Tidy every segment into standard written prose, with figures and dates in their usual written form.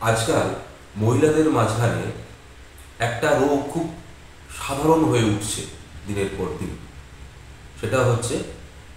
আজকাল মহিলাদের মাঝখানে একটা রোগ খুব সাধারণ হয়ে উঠছে দিনের পর দিন। সেটা হচ্ছে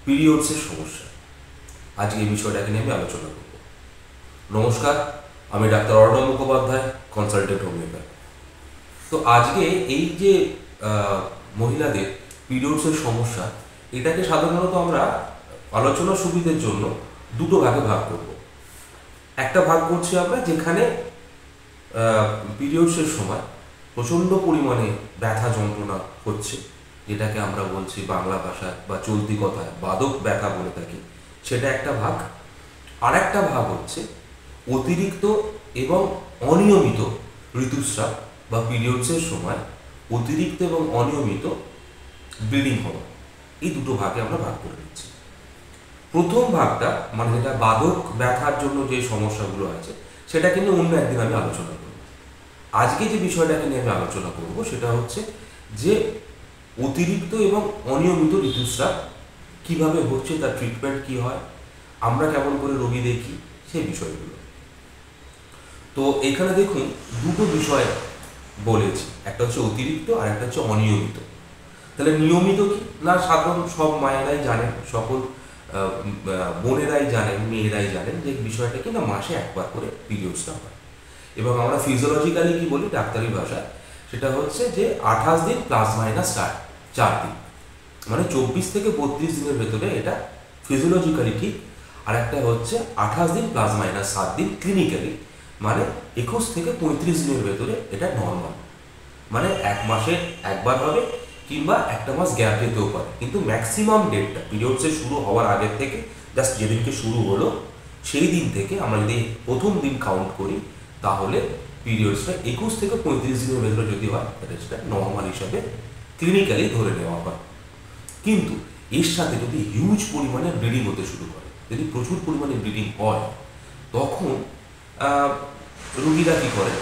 পিরিয়ডসের সমস্যা। আজকে এই বিষয়টাকে নিয়ে আমি আলোচনা করব। নমস্কার, আমি doctor Arnab Mukhopadhyay, consultant homeopath. তো আজকে এই যে মহিলাদের পিরিয়ডসের সমস্যা, এটাকে সাধারণত আমরা আলোচনার সুবিধের জন্য দুটো ভাগে ভাগ করব। একটা ভাগ করছি আমরা যেখানে পিরিয়ডসের সময় প্রচণ্ড পরিমাণে ব্যথা যন্ত্রণা হচ্ছে, যেটাকে আমরা বলছি বাংলা ভাষায় বা চলতি কথায় বাদক ব্যথা বলে থাকি, সেটা একটা ভাগ। আর একটা ভাগ হচ্ছে অতিরিক্ত এবং অনিয়মিত ঋতুস্রাব বা পিরিয়ডসের সময় অতিরিক্ত এবং অনিয়মিত ব্লিডিং হওয়া। এই দুটো ভাগে আমরা ভাগ করে দিচ্ছি। প্রথম ভাগটা মানে যেটা বাদক ব্যথার জন্য যে সমস্যাগুলো আছে, সেটা কিন্তু অন্য একদিন আমি আলোচনা করব। আজকে যে বিষয়টাকে নিয়ে আমি আলোচনা করব সেটা হচ্ছে যে অতিরিক্ত এবং অনিয়মিত ঋতুস্রাব কিভাবে হচ্ছে, তার ট্রিটমেন্ট কি হয়, আমরা কেমন করে রোগী দেখি, সেই বিষয়গুলো। তো এখানে দেখুন দুটো বিষয় বলেছি, একটা হচ্ছে অতিরিক্ত আর একটা হচ্ছে অনিয়মিত। তাহলে নিয়মিত কি না, সাধারণ সব মায়েরাই জানেন, সকল বোনেরাই জানেন, মেয়েরাই জানেন যে বিষয়টা কি না, মাসে একবার করে পিরিয়ডসটা হয়। এবং আমরা ফিজিওলজিক্যালি কি বলি ডাক্তারি ভাষায়, সেটা হচ্ছে যে 28 দিন প্লাস মাইনাস 4 দিন, মানে 24 থেকে 32 দিনের ভেতরে এটা ফিজিওলজিক্যালি ঠিক। আর একটা হচ্ছে 28 দিন প্লাস মাইনাস 7 দিন ক্লিনিক্যালি, মানে 21 থেকে 35 দিনের ভেতরে এটা নর্মাল। মানে এক মাসে একবার হবে কিংবা একটা মাস গ্যাপ যেতেও পারে, কিন্তু ম্যাক্সিমাম ডেটটা পিরিয়ডসের শুরু হওয়ার আগের থেকে, জাস্ট যেদিনকে শুরু হলো সেই দিন থেকে আমরা যদি প্রথম দিন কাউন্ট করি, তাহলে পিরিয়ডসটা 21 থেকে 35 দিনের ভেতরে যদি হয়, তাহলে সেটা নর্মাল হিসাবে ক্লিনিক্যালি ধরে নেওয়া হয়। কিন্তু এর সাথে যদি হিউজ পরিমাণে ব্লিডিং হতে শুরু করে, যদি প্রচুর পরিমাণে ব্লিডিং হয়, তখন রুগীরা কী করে,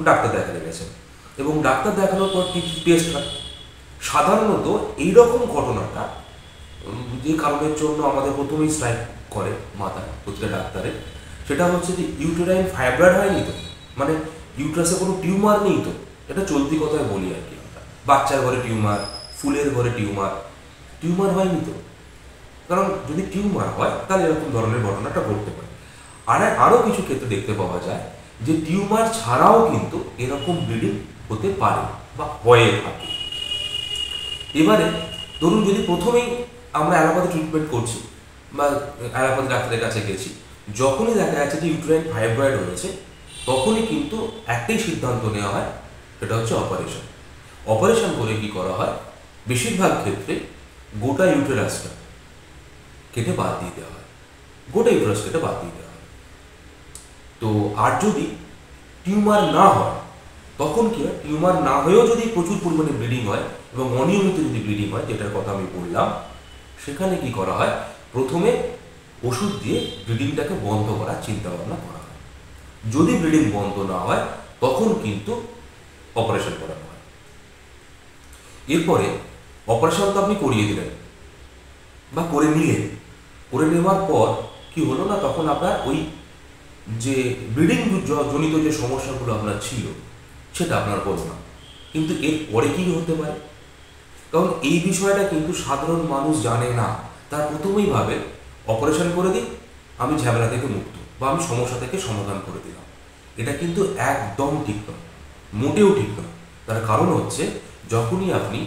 ডাক্তার দেখাতে গেছে এবং ডাক্তার দেখানোর পর কি টেস্ট হয়। সাধারণত এইরকম ঘটনাটা যে কারণের জন্য আমাদের প্রথমেই স্ট্রাইক করে মাথায় প্রতিটা ডাক্তারের, সেটা হচ্ছে যে ইউটেরাইন ফাইব্রয়েড হয়নি তো, মানে ইউট্রাসে কোনো টিউমার নেই তো। এটা চলতি কথায় বলি আর কি, আমরা বাচ্চার ঘরে টিউমার, ফুলের ঘরে টিউমার, টিউমার হয়নি তো। কারণ যদি টিউমার হয় তাহলে এরকম ধরনের ঘটনাটা ঘটতে পারে। আর আরও কিছু ক্ষেত্রে দেখতে পাওয়া যায় যে টিউমার ছাড়াও কিন্তু এরকম ব্লিডিং হতে পারে বা হয়ে থাকে। এবারে ধরুন যদি প্রথমেই আমরা অ্যালোপ্যাথি ট্রিটমেন্ট করছি বা অ্যালোপ্যাথি ডাক্তারের কাছে গেছি, যখনই দেখা যাচ্ছে যে ইউটেরাইন ফাইব্রয়েড হয়েছে, তখনই কিন্তু একটাই সিদ্ধান্ত নেওয়া হয়, সেটা হচ্ছে অপারেশন। অপারেশন করে কি করা হয়, বেশিরভাগ ক্ষেত্রে গোটা ইউটেরাসটা কেটে বাদ দিয়ে দেওয়া হয়, গোটা ইউটেরাস কেটে বাদ দিয়ে দেওয়া হয়। তো আর যদি টিউমার না হয়, তখন কি হয়, টিউমার না হয়েও যদি প্রচুর পরিমাণে ব্লিডিং হয় এবং অনিয়মিত যদি ব্লিডিং হয়, যেটার কথা আমি বললাম, সেখানে কি করা হয়, প্রথমে ওষুধ দিয়ে ব্লিডিংটাকে বন্ধ করার চিন্তা ভাবনা করা হয়। যদি ব্লিডিং বন্ধ না হয়, তখন কিন্তু অপারেশন করানো হয়। এরপরে অপারেশন তো আপনি করিয়ে দিলেন বা করে নিলেন, করে নেওয়ার পর কি হলো না, তখন আপনার ওই যে ব্লিডিং জনিত যে সমস্যাগুলো আপনার ছিল সেটা আপনার হলো না। কিন্তু এর পরে কি হতে পারে, কারণ এই বিষয়টা কিন্তু সাধারণ মানুষ জানে না। তার প্রথমেই ভাবে অপারেশন করে দিই, আমি ঝামেলা থেকে মুক্ত বা আমি সমস্যা থেকে সমাধান করে দিলাম। এটা কিন্তু একদম ঠিক নয়, মোটেও ঠিক নয়। তার কারণ হচ্ছে যখনই আপনি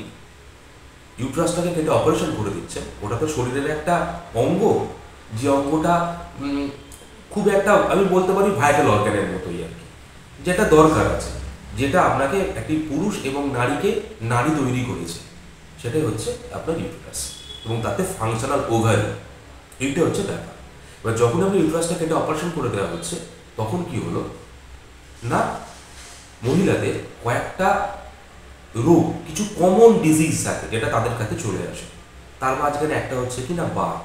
ইউট্রাসটাকে কেটে অপারেশন করে দিচ্ছেন, ওটা তো শরীরের একটা অঙ্গ, যে অঙ্গটা খুব একটা আমি বলতে পারি ভাইটাল অর্গানের মতোই আর কি, যেটা দরকার আছে, যেটা আপনাকে একটি পুরুষ এবং নারীকে নারী তৈরি করেছে, সেটাই হচ্ছে আপনার ইউটেরাস এবং তাতে ফাংশনাল ওভারি। এইটা হচ্ছে ব্যাপার। এবার যখন আপনি ইউটেরাসটা কেটে অপারেশন করে দেওয়া হচ্ছে, তখন কি হলো না, মহিলাদের কয়েকটা রোগ, কিছু কমন ডিজিজ থাকে যেটা তাদের কাছে চলে আসে। তার মাঝখানে একটা হচ্ছে কি না বাত,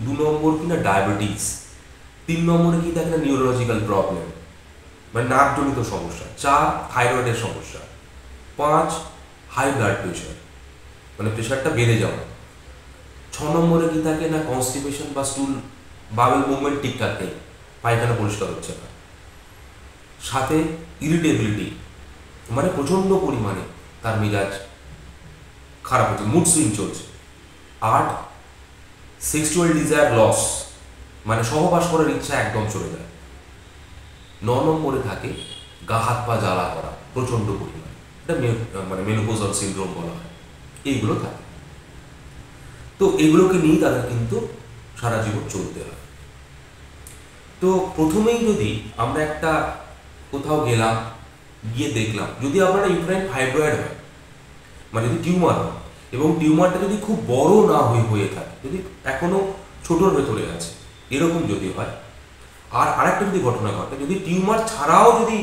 দু নম্বর কি না ডায়াবেটিস, 3 নম্বরে কি থাকে না নিউরোলজিক্যাল প্রবলেম, মানে নার্ভজনিত সমস্যা, 4 থাইরয়েডের সমস্যা, 5 হাই ব্লাড প্রেশার, মানে প্রেশারটা বেড়ে যাওয়া, 6 নম্বরে কি থাকে না কনস্টিপেশন বা স্টুল বাবেল মুভমেন্ট ঠিকঠাক নেই, পায়খানা পরিষ্কার হচ্ছে না, সাথে ইরিটেবিলিটি, মানে প্রচণ্ড পরিমাণে তার মেজাজ খারাপ হচ্ছে, মুড সুইং চলছে। 8, সেক্সুয়াল ডিজায়ার লস, মানে সহবাস করার ইচ্ছা একদম চলে যায়। 9 নম্বরে থাকে গা হাত পা জ্বালা করা প্রচণ্ড পরিমাণে, এটা মানে মেনোপজাল সিনড্রোম বলা হয়, এইগুলো থাকে। তো এগুলোকে নিয়েই তাদের কিন্তু সারা জীবন চলতে হয়। তো প্রথমেই যদি আমরা একটা কোথাও গেলাম, গিয়ে দেখলাম যদি আপনারা ইউক্রাইন ফাইব্রয়েড হয়, মানে যদি টিউমার হয়, এবং টিউমারটা যদি খুব বড় না হয়ে থাকে, যদি এখনো ছোটোর ভেতরে আছে, এরকম যদি হয়, আর আরেকটা যদি ঘটনা ঘটে, যদি টিউমার ছাড়াও যদি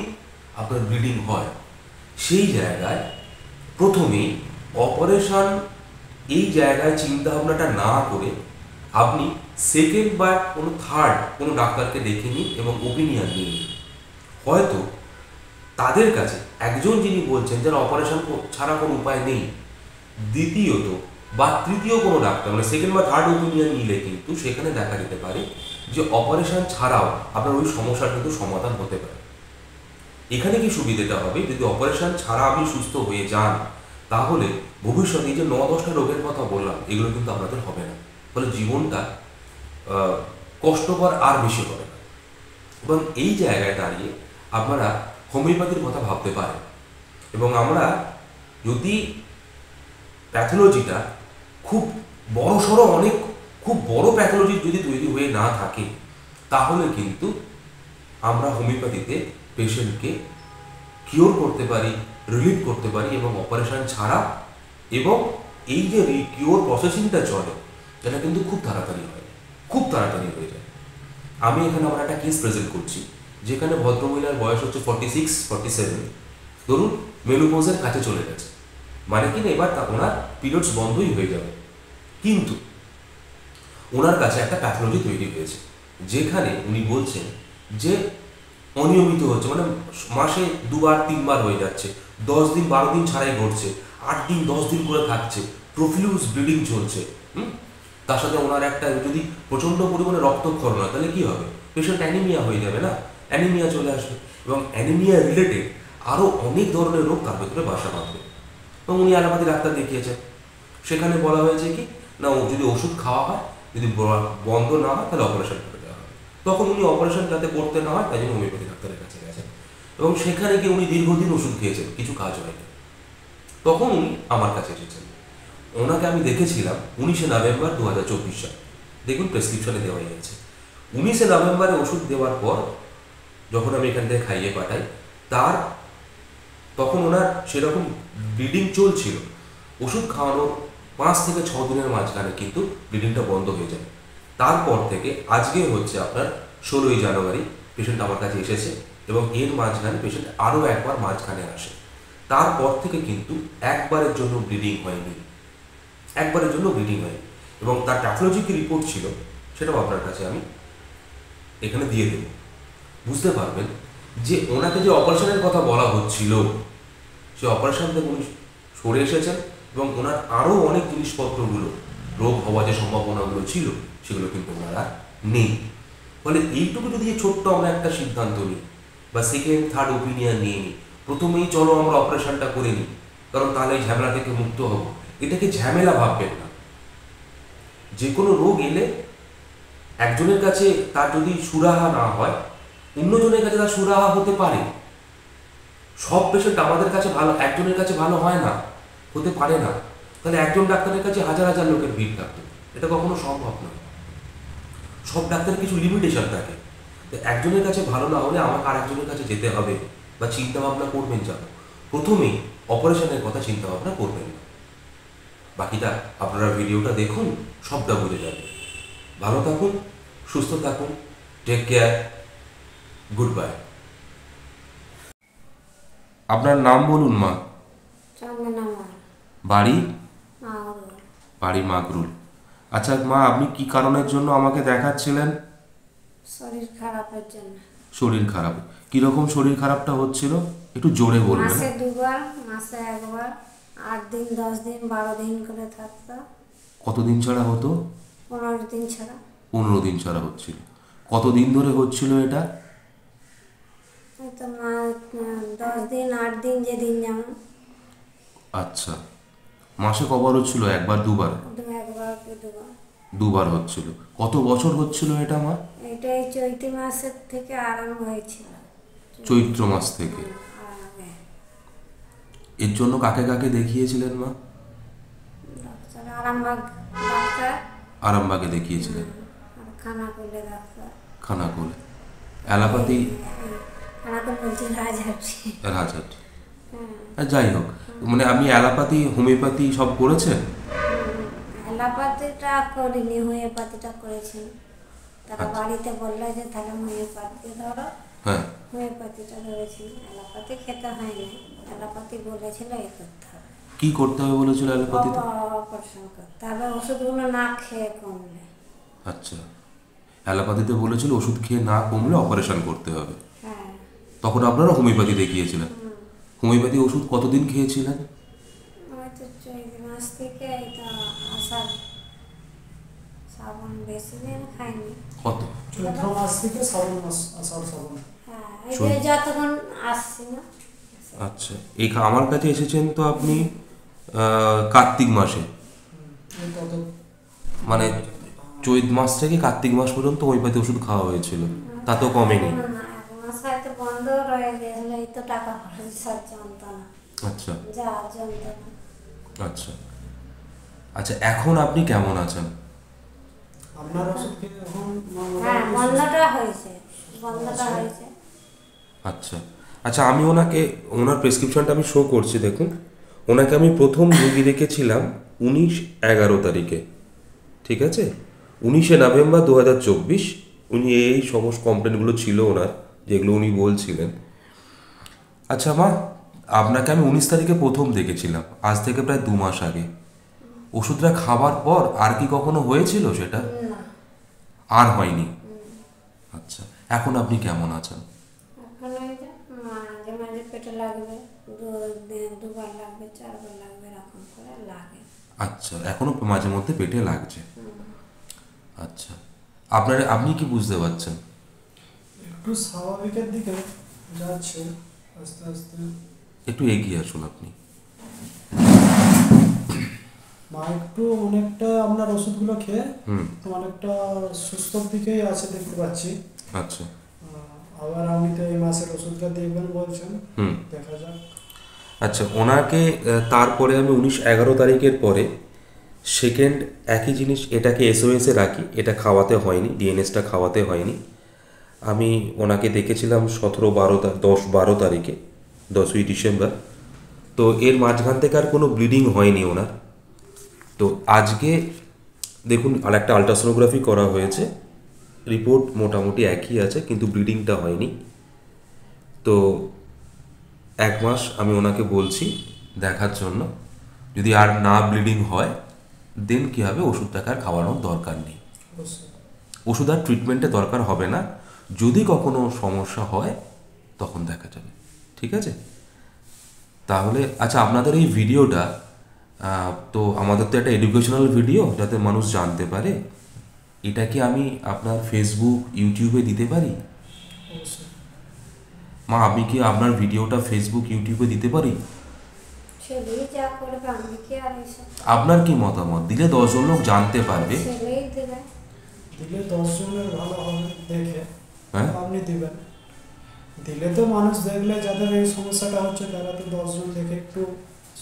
আপনার ব্লিডিং হয়, সেই জায়গায় প্রথমেই অপারেশন, এই জায়গায় চিন্তা ভাবনাটা না করে আপনি সেকেন্ড বা কোনো থার্ড কোনো ডাক্তারকে দেখে নিন এবং ওপিনিয়ন নিন। হয়তো তাদের কাছে একজন যিনি বলছেন যারা অপারেশন ছাড়া কোনো উপায় নেই, দ্বিতীয়ত বা তৃতীয় কোনো ডাক্তার, মানে সেকেন্ড বা থার্ড ওপিনিয়ন নিলে কিন্তু সেখানে দেখা যেতে পারে যে অপারেশন ছাড়াও আপনার ওই সমস্যার কিন্তু সমাধান হতে পারে। এখানে কি সুবিধাটা হবে, যদি অপারেশন ছাড়া আপনি সুস্থ হয়ে যান, তাহলে ভবিষ্যতে এই যে 9-10টা রোগের কথা বললাম, এগুলো কিন্তু আপনাদের হবে না, ফলে জীবনটা কষ্টকর আর বেশি হবে না। এবং এই জায়গায় দাঁড়িয়ে আপনারা হোমিওপ্যাথির কথা ভাবতে পারেন। এবং আমরা যদি প্যাথোলজিটা খুব বড়সড়, অনেক খুব বড় প্যাথোলজি যদি তৈরি হয়ে না থাকে, তাহলে কিন্তু আমরা হোমিওপ্যাথিতে পেশেন্টকে কিওর করতে পারি, রিলিভ করতে পারি, এবং অপারেশন ছাড়া, এবং এই যে কিওর প্রসেসিংটা চলে, এটা কিন্তু খুব তাড়াতাড়ি হয়, খুব তাড়াতাড়ি হয়ে যায়। আমি এখানে আমার একটা কেস প্রেজেন্ট করছি, যেখানে ভদ্রমহিলার বয়স হচ্ছে 46-47, ধরুন মেনোপজের কাছে চলে গেছে, মানে কি না এবার ওনার পিরিয়ডস বন্ধই হয়ে যাবে, কিন্তু ওনার কাছে একটা প্যাথোলজি তৈরি হয়েছে, যেখানে উনি বলছেন যে অনিয়মিত হচ্ছে, মানে মাসে 2-3 বার হয়ে যাচ্ছে, 10 দিন 12 দিন ছাড়াই ঘটছে, 8 দিন 10 দিন করে থাকছে, প্রফিউজ ব্লিডিং চলছে। তার সাথে ওনার একটা যদি প্রচণ্ড পরিমাণে রক্তক্ষরণ হয়, তাহলে কি হবে, পেশেন্ট অ্যানিমিয়া হয়ে যাবে না, অ্যানিমিয়া চলে আসবে, এবং অ্যানিমিয়া রিলেটেড আরও অনেক ধরনের রোগ তার ভেতরে বাসা বাঁধবে। এবং উনি অ্যালোপ্যাথি ডাক্তার দেখিয়েছেন, সেখানে বলা হয়েছে কি না, ও যদি ওষুধ খাওয়া হয়, যদি বন্ধ না হয়, তাহলে অপারেশন করে দেওয়া হবে। তখন উনি অপারেশন যাতে করতে না হয় তাই জন্য হোমিওপ্যাথি ডাক্তারের কাছে গেছেন, এবং সেখানে গিয়ে উনি দীর্ঘদিন ওষুধ খেয়েছেন, কিছু কাজ হয়নি। তখন উনি আমার কাছে এসেছেন। ওনাকে আমি দেখেছিলাম 19শে নভেম্বর 2024 সাল, দেখুন প্রেসক্রিপশনে দেওয়াই আছে। 19শে নভেম্বরে ওষুধ দেওয়ার পর যখন আমি এখান থেকে খাইয়ে পাঠাই, তখন ওনার সেরকম ব্লিডিং চলছিল, ওষুধ খাওয়ানোর 5 থেকে 6 দিনের মাঝখানে কিন্তু ব্লিডিংটা বন্ধ হয়ে যায়। তারপর থেকে আজকে হচ্ছে আপনার 16ই জানুয়ারি, পেশেন্ট আমার কাছে এসেছে, এবং এর মাঝখানে পেশেন্ট আরও একবার মাঝখানে আসে। তারপর থেকে কিন্তু একবারের জন্য ব্লিডিং হয়নি, একবারের জন্য ব্লিডিং হয়নি, এবং তার প্যাথোলজিক রিপোর্ট ছিল, সেটাও আপনার কাছে আমি এখানে দিয়ে দেব। বুঝতে পারবেন যে ওনাকে যে অপারেশনের কথা বলা হচ্ছিল, সে অপারেশন থেকে উনি সরে এসেছেন, এবং ওনার আরও অনেক জিনিসপত্রগুলো, রোগ হওয়া যে সম্ভাবনাগুলো ছিল, সেগুলো কিন্তু ওনারা নেই। ফলে এইটুকু যদি ছোট্ট আমরা একটা সিদ্ধান্ত নিই, বা সেকেন্ড থার্ড ওপিনিয়ন নিয়ে নিই, প্রথমেই চলো আমরা অপারেশনটা করে নিই, কারণ তাহলে এই ঝামেলা থেকে মুক্ত হব, এটাকে ঝামেলা ভাববেন না। যে কোনো রোগ এলে একজনের কাছে তার যদি সুরাহা না হয়, অন্যজনের কাছে তার সুরাহা হতে পারে। সব পেশেন্ট আমাদের কাছে ভালো, একজনের কাছে ভালো হয় না, হতে পারে না। তাহলে একজন ডাক্তারের কাছে হাজার হাজার লোকের ভিড় থাকতো, এটা কখনো সম্ভব নয়। সব ডাক্তারের কিছু লিমিটেশন থাকে, তো একজনের কাছে ভালো না হলে আমাকে আর একজনের কাছে যেতে হবে, বা চিন্তা ভাবনা করবেন যেন প্রথমেই অপারেশনের কথা চিন্তা ভাবনা করবেন না। বাকিটা আপনারা ভিডিওটা দেখুন, সবটা বুঝে যাবে। ভালো থাকুন, সুস্থ থাকুন, টেক কেয়ার, গুড বাই। আপনার নাম বলুন মা। বাড়ি? বাড়ি মাগরুল। আচ্ছা মা, আপনি কি কারণের জন্য আমাকে দেখাচ্ছিলেন? শরীর খারাপের জন্য। শরীর খারাপ? কিরকম শরীর খারাপটা হচ্ছিল, একটু জোরে বলবেন। মাসে 2বার, মাসে 1বার, 8 দিন 10 দিন 12 দিন করে থাকতো। কতদিন ছাড়া হতো? 15 দিন ছাড়া। 15 দিন ছাড়া হচ্ছিল। কতদিন ধরে হচ্ছিল এটা? এই তো 10 দিন 8 দিন, যেদিন যেমন। আচ্ছা, মাসে কবার হচ্ছিল? একবার দুবার? একবার কি দুবার। দুবার হচ্ছিল। কত বছর হচ্ছিল এটা মা? এটা এই চৈতি মাসের থেকে আরম্ভ হয়েছিল। চৈত্র মাস থেকে। আর আগে এর জন্য কাকে কাকে দেখিয়েছিলেন মা? ডাক্তার আরামবাগ ডাক্তার, আরামবাগে দেখিয়েছিলেন। আর খানাকুলে ডাক্তার। খানাকুলে। অ্যালোপ্যাথি? খানাকুল বলছি রাজহাটি। রাজহাট। যাই হোক, মানে আপনি অ্যালোপ্যাথি হোমিওপ্যাথি সব করেছেন? অ্যালোপ্যাথিটা করিনি, হোমিওপ্যাথিটা করেছি। তারা আচ্ছা। বাড়িতে বললো যে তাহলে হোমিওপ্যাথি ধরো, হ্যাঁ। হোমিওপ্যাথিটা ধরেছি। অ্যালোপ্যাথি খেতে হয়নি, অ্যালোপ্যাথি বলেছিল এ করতে হবে, কি করতে হবে বলেছিল অ্যালোপ্যাথিতে? অপারেশন করতে হবে, ওষুধগুলো না খেয়ে কমলে। আচ্ছা, অ্যালোপ্যাথিতে বলেছিল ওষুধ খেয়ে না কমলে অপারেশন করতে হবে। হ্যাঁ। তখন আপনারা হোমিওপ্যাথি দেখিয়েছিলেন। হোমিওপ্যাথি ওষুধ কতদিন খেয়েছিলেন? হয়তো চৈত্র মাস থেকে এটা আষাঢ় শ্রাবণ, বেশি দিন খাইনি। কত? চৈত্র মাস থেকে শ্রাবণ মাস, আষাঢ় শ্রাবণ। হ্যাঁ, এই যে যতক্ষণ আসছি না। আচ্ছা, এই আমার কাছে এসেছেন তো আপনি কার্তিক মাসে, এই তত মানে চৈত মাস থেকে কার্তিক মাস পর্যন্ত হোমিওপ্যাথি ওষুধ খাওয়া হয়েছিল, তাতেও কমেনি। না, না, 1 মাস হয়তো বন্ধ রয়ে গেছিল, এই তো টাকা পয়সার যন্ত্রণা, আচ্ছা যা যন্ত্রণা। আচ্ছা আচ্ছা, এখন আপনি কেমন আছেন? আপনার ওষুধ খেয়ে এখন হ্যাঁ, বন্ধটা হয়েছে, বন্ধটা হয়েছে। আচ্ছা আচ্ছা, আমি ওনাকে ওনার প্রেসক্রিপশনটা আমি শো করছি, দেখুন। ওনাকে আমি প্রথম রুগী রেখেছিলাম 19/11 তারিখে, ঠিক আছে? 19শে নভেম্বর 2024 উনি এই সমস্ত কমপ্লেনগুলো ছিল ওনার, যেগুলো উনি বলছিলেন। আচ্ছা মা, আপনাকে আমি 19 তারিখে প্রথম দেখেছিলাম, আজ থেকে প্রায় 2 মাস আগে। ওষুধটা খাবার পর আর কি কখনো হয়েছিল সেটা? না, আর হয়নি। আচ্ছা, এখন আপনি কেমন আছেন? এখন ওই যে মাঝে মাঝে পেটে লাগবে, দুবার লাগবে, 4বার লাগবে, এরকম করে লাগে। আচ্ছা, এখনো মাঝে মধ্যে পেটে লাগছে। আচ্ছা, আপনি কি বুঝতে পারছেন? একটু স্বাভাবিকের দিকে যাচ্ছে আস্তে আস্তে। একটু এগিয়ে আসুন আপনি। মা একটু অনেকটা আপনার ওষুধগুলো খেয়ে হুম। অনেকটা সুস্থর দিকেই আছে দেখতে পাচ্ছি। আচ্ছা। আবার আপনি তো এই মাসের ওষুধটা দেখবেন বলছেন, হুম। দেখা যাক। আচ্ছা, ওনাকে তারপরে আমি 19/11 তারিখের পরে সেকেন্ড একই জিনিস, এটাকে এসওএসে রাখি, এটা খাওয়াতে হয়নি, ডিএনএসটা খাওয়াতে হয়নি। আমি ওনাকে দেখেছিলাম 10-12 তারিখে, 10ই ডিসেম্বর। তো এর মাঝখান থেকে আর কোনো ব্লিডিং হয়নি ওনার। তো আজকে দেখুন, আর একটা আলট্রাসোনোগ্রাফি করা হয়েছে, রিপোর্ট মোটামুটি একই আছে, কিন্তু ব্লিডিংটা হয়নি। তো 1 মাস আমি ওনাকে বলছি দেখার জন্য, যদি আর না ব্লিডিং হয় দেন কী হবে, ওষুধটাকে আর খাওয়ানোর দরকার নেই, অবশ্যই। ওষুধ আর ট্রিটমেন্টে দরকার হবে না। যদি কখনো সমস্যা হয় তখন দেখা যাবে, ঠিক আছে? তাহলে আচ্ছা, আপনাদের এই ভিডিওটা তো আমাদের তো একটা এডুকেশনাল ভিডিও, যাতে মানুষ জানতে পারে, এটা কি আমি আপনার ফেসবুক ইউটিউবে দিতে পারি? অবশ্যই। মা, আমি কি আপনার ভিডিওটা ফেসবুক ইউটিউবে দিতে পারি? ছেলেই যা করবে, আমি কি আর এইসব। আপনার কি মতামত? দিলে 10 জন লোক জানতে পারবে। ছেলেই দেবে। দিলে 10 জনের ভালো হবে দেখে হ্যাঁ। আপনি দিবেন। দিলে তো মানুষ দেখলে যাদের এই সমস্যাটা হচ্ছে তারা তো 10 জন দেখে একটু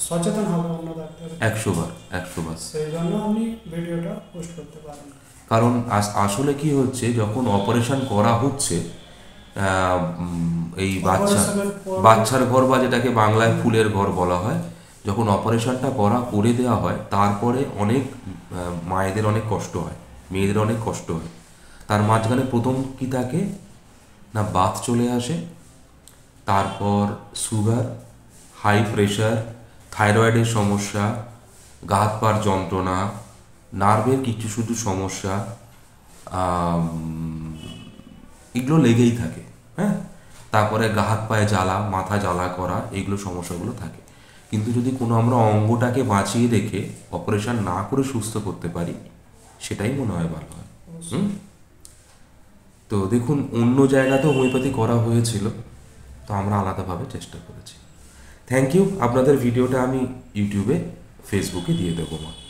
সচেতন হবে অন্য ডাক্তার। 100 বার। সেই জন্য আপনি ভিডিওটা পোস্ট করতে পারেন। কারণ আসলে কি হচ্ছে, যখন অপারেশন করা হচ্ছে, এই Operation-এর পর- বাচ্চার ঘর বা যেটাকে বাংলায় ফুলের ঘর বলা হয়, যখন অপারেশনটা করে দেওয়া হয়, তারপরে অনেক মায়েদের অনেক কষ্ট হয়, মেয়েদের অনেক কষ্ট হয়। তার মাঝখানে প্রথম কি থাকে না, বাত চলে আসে, তারপর সুগার, হাই প্রেশার, থাইরয়েডের সমস্যা, গা হাত পার যন্ত্রণা, নার্ভের কিছু শুধু সমস্যা, এগুলো লেগেই থাকে। হ্যাঁ, তারপরে গা হাত পায়ে জ্বালা, মাথা জ্বালা করা, এইগুলো সমস্যাগুলো থাকে। কিন্তু যদি কোনো আমরা অঙ্গটাকে বাঁচিয়ে রেখে অপারেশন না করে সুস্থ করতে পারি, সেটাই মনে হয় ভালো হয়। হুম। তো দেখুন, অন্য জায়গাতেও হোমিওপ্যাথি করা হয়েছিল, তো আমরা আলাদাভাবে চেষ্টা করেছি। Thank you. আপনাদের ভিডিওটা আমি ইউটিউবে, ফেসবুকে দিয়ে দেবো মা।